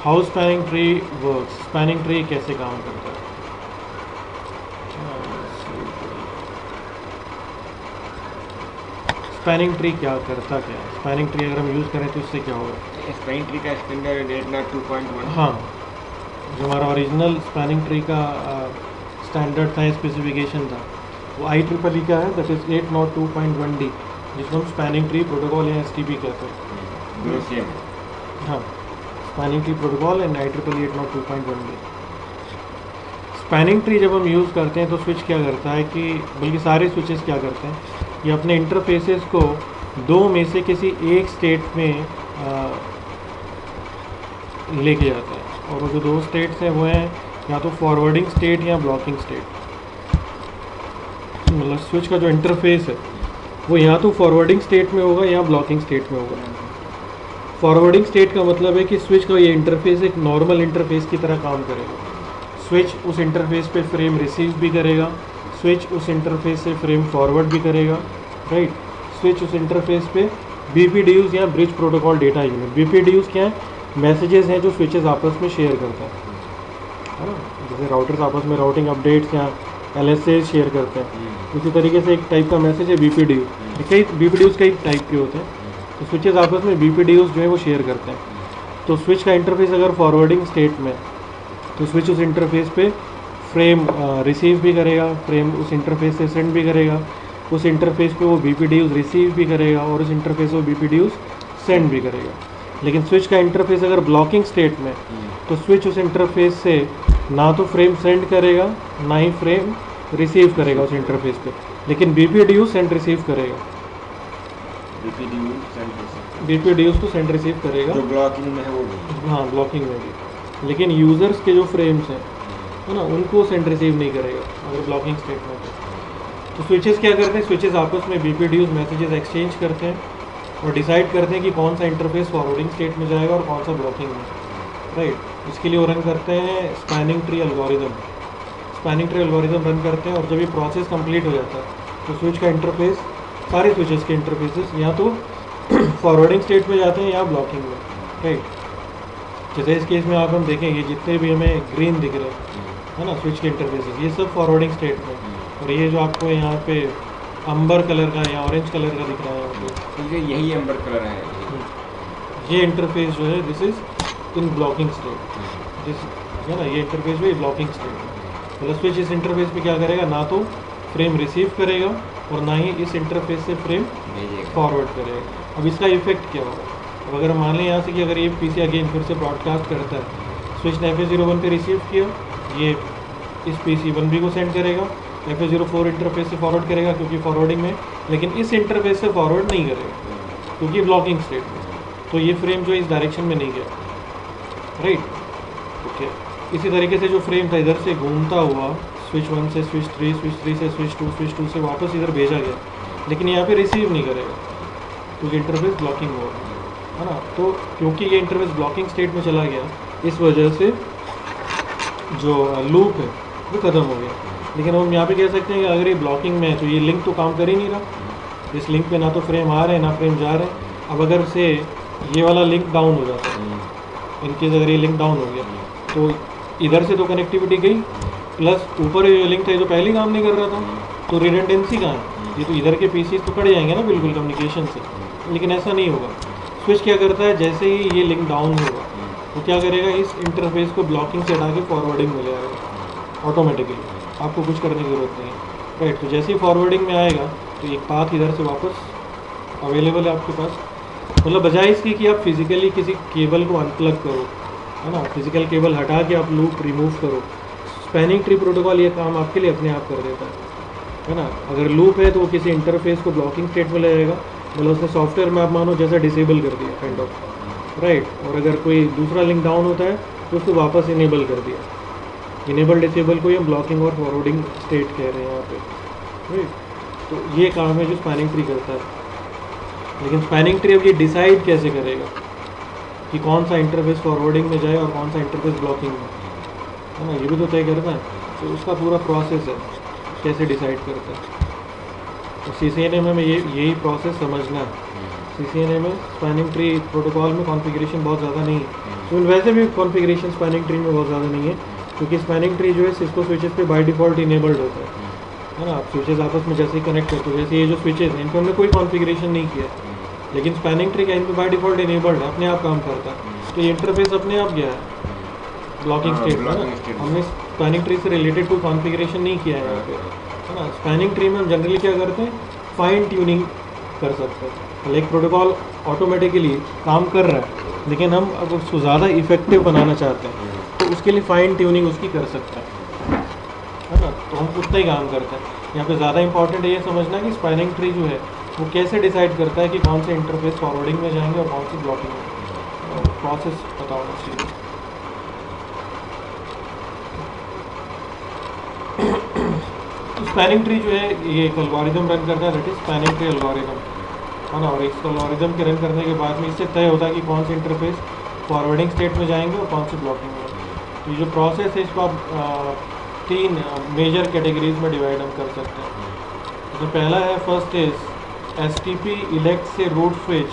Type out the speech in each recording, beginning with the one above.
How spanning tree works, spanning tree कैसे काम करता है। स्पैनिंग ट्री क्या करता क्या है, स्पैनिंग ट्री अगर हम यूज़ करें तो इससे क्या होगा। स्पैनिंग ट्री का स्टैंडर्ड 802.1। हाँ, जो हमारा ओरिजिनल स्पैनिंग ट्री का स्टैंडर्ड था, स्पेसिफिकेशन था, वो IEEE का है, दैट इज़ 802.1D, जिसको हम स्पैनिंग ट्री प्रोटोकॉल या STP कहते हैं। दोनों सेम। हाँ, spanning tree protocol and IEEE 802.1D। Spanning tree जब हम यूज़ करते हैं तो स्विच क्या करता है कि, बल्कि सारे स्विचेस क्या करते हैं, ये अपने इंटरफेसेस को दो में से किसी एक स्टेट में लेके जाता है, और वो जो दो स्टेट्स हैं वो हैं या तो फॉरवर्डिंग स्टेट या ब्लॉकिंग स्टेट। मतलब स्विच का जो इंटरफेस है वो या तो फॉरवर्डिंग स्टेट में होगा या ब्लॉकिंग स्टेट में होगा। फॉरवर्डिंग स्टेट का मतलब है कि स्विच का ये इंटरफेस एक नॉर्मल इंटरफेस की तरह काम करेगा। स्विच उस इंटरफेस पे फ्रेम रिसीव भी करेगा, स्विच उस इंटरफेस से फ्रेम फॉरवर्ड भी करेगा, राइट। स्विच उस इंटरफेस पे BPDUs या bridge protocol data unit, BPDUs क्या है, मैसेजेस हैं जो स्विचेस आपस में शेयर करता है ना। जैसे राउटर्स आपस में राउटिंग अपडेट्स या LSA शेयर करते हैं, उसी तरीके से एक टाइप का मैसेज है BPDU। कई BPDUs कई टाइप के होते हैं, तो स्विचेस आपस में BPDUs जो है वो शेयर करते हैं। तो स्विच का इंटरफेस अगर फॉरवर्डिंग स्टेट में, तो स्विच उस इंटरफेस पे फ्रेम रिसीव भी करेगा, फ्रेम उस इंटरफेस से सेंड भी करेगा, उस इंटरफेस पे वो BPDUs रिसीव भी करेगा, और उस इंटरफेस से वो BPDUs सेंड भी करेगा। लेकिन स्विच का इंटरफेस अगर ब्लॉकिंग स्टेट में, तो स्विच उस इंटरफेस से ना तो फ्रेम सेंड करेगा ना ही फ्रेम रिसीव करेगा उस इंटरफेस पे, लेकिन BPDU सेंड रिसीव करेगा, BPDUs को सेंड रिसीव करेगा, जो ब्लॉकिंग में है वो भी। हाँ ब्लॉकिंग में भी। लेकिन यूज़र्स के जो फ्रेम्स हैं है ना, उनको सेंड रिसीव नहीं करेगा अगर ब्लॉकिंग स्टेट में है। तो स्विचेस क्या करते हैं, स्विचेस आपस में BPDUs मैसेजेस एक्सचेंज करते हैं और डिसाइड करते हैं कि कौन सा इंटरफेस फॉरवर्डिंग स्टेट में जाएगा और कौन सा ब्लॉकिंग में, राइट। इसके लिए वो रन करते हैं spanning tree algorithm. Spanning tree algorithm run करते हैं, और जब ये प्रोसेस कंप्लीट हो जाता है तो स्विच का इंटरफेस, सारे स्विचेस के इंटरफेसेस या तो फॉरवर्डिंग स्टेट में जाते हैं या ब्लॉकिंग में, राइट। जैसे इस केस में आप हम देखें, ये जितने भी हमें ग्रीन दिख रहे हैं है ना स्विच के इंटरफेसेस, ये सब फॉरवर्डिंग स्टेट में, और ये जो आपको यहाँ पे अंबर कलर का या ऑरेंज कलर का दिख रहा है यहाँ पे, ठीक है, यही एम्बर कलर है। ये इंटरफेस जो है this is in blocking state, this है ना, ये इंटरफेस जो है ब्लॉकिंग स्टेट। मतलब स्विच इस इंटरफेस पे क्या करेगा, ना तो फ्रेम रिसीव करेगा और ना ही इस इंटरफेस से फ्रेम फॉरवर्ड करेगा। अब इसका इफेक्ट क्या होगा, अब अगर मान लें यहाँ से कि अगर ये PC अगेन फिर से ब्रॉडकास्ट करता है, स्विच ने FA01 पे रिसीव किया, ये इस PC1B को सेंड करेगा, FA04 इंटरफेस से फॉरवर्ड करेगा क्योंकि फॉरवर्डिंग में, लेकिन इस इंटरफेस से फॉरवर्ड नहीं करेगा क्योंकि ब्लॉकिंग स्टेट में, तो ये फ्रेम जो इस डायरेक्शन में नहीं गया, राइट। ओके, इसी तरीके से जो फ्रेम था इधर से घूमता हुआ स्विच 1 से स्विच 3, स्विच 3 से स्विच 2 से वापस इधर भेजा गया, लेकिन यहाँ पे रिसीव नहीं करेगा क्योंकि इंटरफेस ब्लॉकिंग हो रहा है ना। तो क्योंकि ये इंटरफेस ब्लॉकिंग स्टेट में चला गया, इस वजह से जो लूप है वो ख़त्म हो गया। लेकिन हम यहाँ पे कह सकते हैं कि अगर ये ब्लॉकिंग में है तो ये लिंक तो काम कर ही नहीं रहा, इस लिंक पे ना तो फ्रेम आ रहे हैं ना फ्रेम जा रहे हैं। अब अगर से ये वाला लिंक डाउन हो जाता है, इनकेस अगर ये लिंक डाउन हो गया, तो इधर से तो कनेक्टिविटी गई, प्लस ऊपर ये लिंक था जो पहले काम नहीं कर रहा था, तो रिडंडेंसी कहाँ है, ये तो इधर के पीसीस तो कट जाएंगे ना बिल्कुल कम्युनिकेशन से। लेकिन ऐसा नहीं होगा, स्विच क्या करता है, जैसे ही ये लिंक डाउन होगा तो क्या करेगा, इस इंटरफेस को ब्लॉकिंग से हटा के फॉरवर्डिंग में ले आएगा ऑटोमेटिकली, आपको कुछ करने की ज़रूरत नहीं है, राइट। तो जैसे ही फॉरवर्डिंग में आएगा तो एक पाथ इधर से वापस अवेलेबल है आपके पास। मतलब बजाय इसकी कि आप फिज़िकली किसी केबल को अनप्लग करो, है ना, फिज़िकल केबल हटा के आप लूप रिमूव करो, स्पैनिंग ट्री प्रोटोकॉल ये काम आपके लिए अपने आप कर देता है ना। अगर लूप है तो वो किसी इंटरफेस को ब्लॉकिंग स्टेट में ले जाएगा, मतलब उसने सॉफ्टवेयर में आप मानो जैसा डिसेबल कर दिया काइंड ऑफ, राइट। और अगर कोई दूसरा लिंक डाउन होता है तो उसको वापस इनेबल कर दिया, इनेबल डिसेबल को हम ब्लॉकिंग और फॉरवर्डिंग स्टेट कह रहे हैं यहाँ पे, राइट। तो ये काम है जो स्पैनिंग ट्री करता है। लेकिन स्पैनिंग ट्री अब ये डिसाइड कैसे करेगा कि कौन सा इंटरफेस फॉरवर्डिंग में जाए और कौन सा इंटरफेस ब्लॉकिंग में, है ना, ये भी तो तय करना है। तो उसका पूरा प्रोसेस है कैसे डिसाइड करता है, तो CCNA में हमें यही प्रोसेस समझना है CCNA में स्पैनिंग ट्री प्रोटोकॉल में कॉन्फ़िगरेशन बहुत ज़्यादा नहीं है। तो वैसे भी कॉन्फ़िगरेशन स्पैनिंग ट्री में बहुत ज़्यादा नहीं है, क्योंकि स्पैनिंग ट्री जो है सिस्को स्विचेस पे बाय डिफ़ॉल्ट इनेबल्ड होता है ना। आप स्विचेस आपस में जैसे ही कनेक्ट करते हो, जैसे ये जो स्विचेस हैं इनको हमने कोई कॉन्फ़िगरेशन नहीं किया है, लेकिन स्पैनिंग ट्री का इन पे बाय डिफ़ॉल्ट इनेबल्ड है, अपने आप काम करता है। तो ये इंटरफेस अपने आप गया है ब्लॉकिंग स्टेट में ना, हमने स्पैनिंग ट्री से रिलेटेड कोई कॉन्फ़िगरेशन नहीं किया है यहाँ पे, है ना। स्पैनिंग ट्री में हम जनरली क्या करते हैं, फाइन ट्यूनिंग कर सकते हैं। एक प्रोटोकॉल ऑटोमेटिकली काम कर रहा है, लेकिन हम अब उसको ज़्यादा इफेक्टिव बनाना चाहते हैं तो उसके लिए फ़ाइन ट्यूनिंग उसकी कर सकते हैं, है ना। तो हम उतना ही काम करते हैं। यहाँ पे ज़्यादा इंपॉर्टेंट ये समझना कि स्पैनिंग ट्री जो है वो कैसे डिसाइड करता है कि कौन से इंटरफेस फॉरवर्डिंग में जाएंगे और कौन सी ब्लॉकिंग में। प्रोसेस पता होना चाहिए। स्पैनिंग ट्री जो है ये एक एल्गोरिदम रन करता है, that is spanning tree algorithm, है ना। और इस एल्गोरिदम के रन करने के बाद में इससे तय होता है कि कौन से इंटरफेस फॉरवर्डिंग स्टेट में जाएंगे और कौन सी ब्लॉकिंग में। तो ये जो प्रोसेस है इसको आप 3 मेजर कैटेगरीज में डिवाइड हम कर सकते हैं। तो पहला है, फर्स्ट इज STP इलेक्ट से root switch.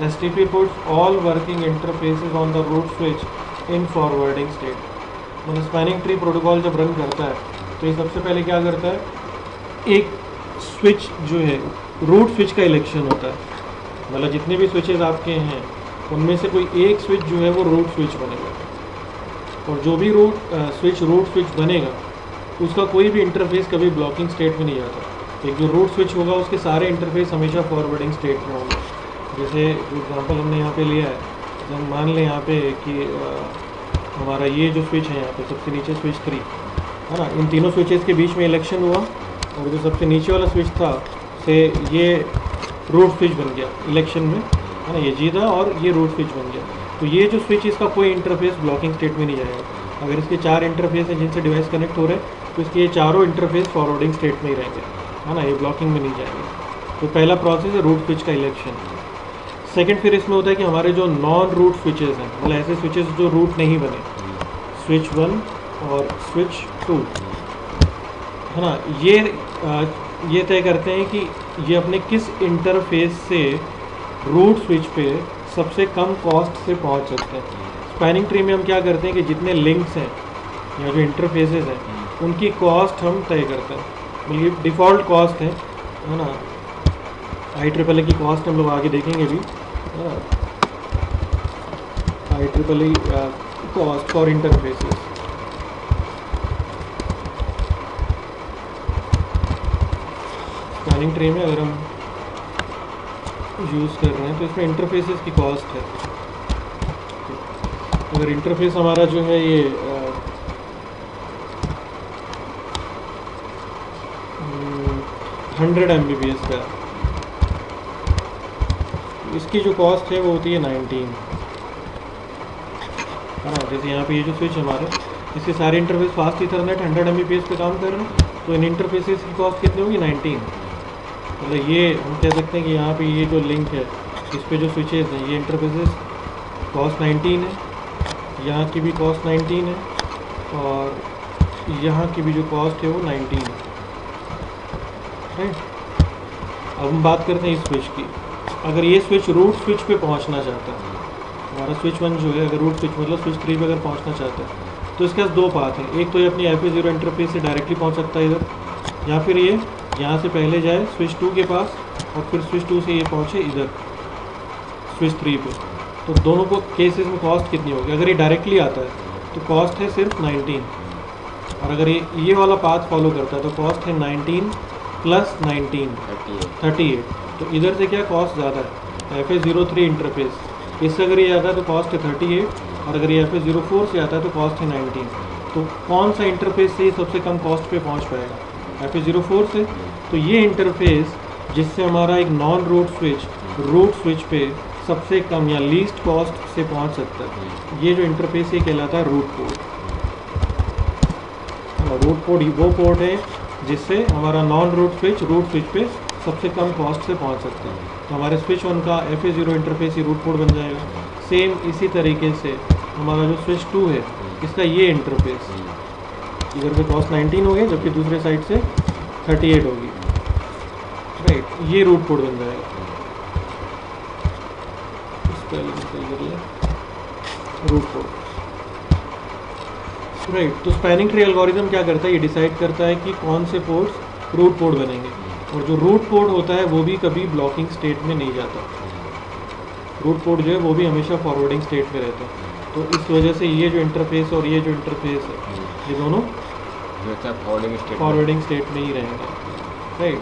STP puts all working interfaces on the root switch in forwarding state. मतलब स्पैनिंग ट्री प्रोटोकॉल जब रन करता है तो ये सबसे पहले क्या करता है, एक स्विच जो है रूट स्विच का इलेक्शन होता है। मतलब जितने भी स्विचेस आपके हैं उनमें से कोई एक स्विच जो है वो रूट स्विच बनेगा, और जो भी रूट स्विच बनेगा उसका कोई भी इंटरफेस कभी ब्लॉकिंग स्टेट में नहीं जाता। एक जो रूट स्विच होगा उसके सारे इंटरफेस हमेशा फॉरवर्डिंग स्टेट में होंगे। जैसे जो एग्जांपल हमने यहाँ पे लिया है, जब हम मान लें यहाँ पे कि हमारा ये जो स्विच है यहाँ पे सबसे नीचे स्विच 3 है ना, इन तीनों स्विचेस के बीच में इलेक्शन हुआ और जो सबसे नीचे वाला स्विच था से ये रूट स्विच बन गया इलेक्शन में, है ना, ये जीता और ये रूट स्विच बन गया। तो ये जो स्विच इसका कोई इंटरफेस ब्लॉकिंग स्टेट में नहीं जाएगा। अगर इसके 4 इंटरफेस हैं जिनसे डिवाइस कनेक्ट हो रहे हैं तो इसके ये चारों इंटरफेस फॉरवर्डिंग स्टेट में ही रहेंगे, है ना, ये ब्लॉकिंग में नहीं जाएंगे। तो पहला प्रोसेस है रूट स्विच का इलेक्शन। सेकेंड फिर इसमें होता है कि हमारे जो नॉन रूट स्विचेस हैं, मतलब ऐसे स्विचेस जो रूट नहीं बने, स्विच 1 और स्विच 2, है ना, ये तय करते हैं कि ये अपने किस इंटरफेस से रूट स्विच पे सबसे कम कॉस्ट से पहुंच सकते हैं। स्पैनिंग ट्री में हम क्या करते हैं कि जितने लिंक्स हैं या जो इंटरफेसेस हैं उनकी कॉस्ट हम तय करते हैं, बल्कि डिफ़ॉल्ट कॉस्ट है ना। IEEE की कॉस्ट हम लोग आगे देखेंगे भी, IEEE cost for interfaces. Spanning tree में अगर हम यूज़ कर रहे हैं तो इसमें इंटरफेसेस की कॉस्ट है। अगर इंटरफेस हमारा जो है ये 100 Mbps का, इसकी जो कॉस्ट है वो होती है 19, है ना। जैसे यहाँ पे ये जो स्विच हमारे इसके सारे इंटरफेस फास्ट इथरनेट 100 Mbps पे काम कर रहे हैं, तो इन इंटरफेसेस की कॉस्ट कितनी होगी, 19। मतलब ये हम कह सकते हैं कि यहाँ पे ये जो लिंक है इस पे जो स्विचेस हैं ये इंटरफेसेस कॉस्ट 19 है, यहाँ की भी कॉस्ट 19 है और यहाँ की भी जो कॉस्ट है वो 19 है, राइट। अब हम बात करते हैं इस स्विच की। अगर ये स्विच रूट स्विच पे पहुंचना चाहता है, हमारा स्विच 1 जो है अगर रूट स्विच मतलब स्विच 3 पे अगर पहुंचना चाहता है तो इसके पास 2 पाथ हैं। एक तो ये अपनी FA0 इंटरफेस से डायरेक्टली पहुंच सकता है इधर, या फिर ये यहाँ से पहले जाए स्विच 2 के पास और फिर स्विच 2 से ये पहुँचे इधर स्विच 3 पे। तो दोनों को केसेस में कॉस्ट कितनी होगी। अगर ये डायरेक्टली आता है तो कॉस्ट है सिर्फ 19, और अगर ये वाला पाथ फॉलो करता है तो कॉस्ट है 19 + 19 38। तो इधर से क्या कॉस्ट ज़्यादा है, FA03 इंटरफेस, इससे अगर ये आता है तो कॉस्ट है 38, और अगर ये FA04 से आता है तो कॉस्ट है 19। तो कौन सा इंटरफेस से सबसे कम कॉस्ट पे पहुंच पाएगा, FA04 से। तो ये इंटरफेस जिससे हमारा एक नॉन रूट स्विच पे सबसे कम या लीस्ट कॉस्ट से पहुंच सकता है, ये जो इंटरफेस ये कहलाता है रूट पोर्ट। रूट पोर्ट वो पोर्ट है जिससे हमारा नॉन रूट स्विच पे सबसे कम कॉस्ट से पहुंच सकता है। तो हमारे स्विच 1 का FA0 इंटरफेस ही रूट पोर्ट बन जाएगा। सेम इसी तरीके से हमारा जो स्विच 2 है इसका ये इंटरफेस इधर पे कॉस्ट 19 हो गया, जबकि दूसरे साइड से 38 होगी, राइट। ये रूट पोर्ट बन जाएगा। Root port. राइट, तो स्पैनिंग ट्री एल्गोरिदम क्या करता है, ये डिसाइड करता है कि कौन से पोर्ट्स रूट पोर्ट बनेंगे, और जो रूट पोर्ट होता है वो भी कभी ब्लॉकिंग स्टेट में नहीं जाता। रूट पोर्ट जो है वो भी हमेशा फॉरवर्डिंग स्टेट में रहता है। तो इस वजह से ये जो इंटरफेस और ये जो इंटरफेस है, ये दोनों जो था फॉरवर्डिंग स्टेट फॉरवर्डिंग स्टेट में ही रहेंगे। राइट,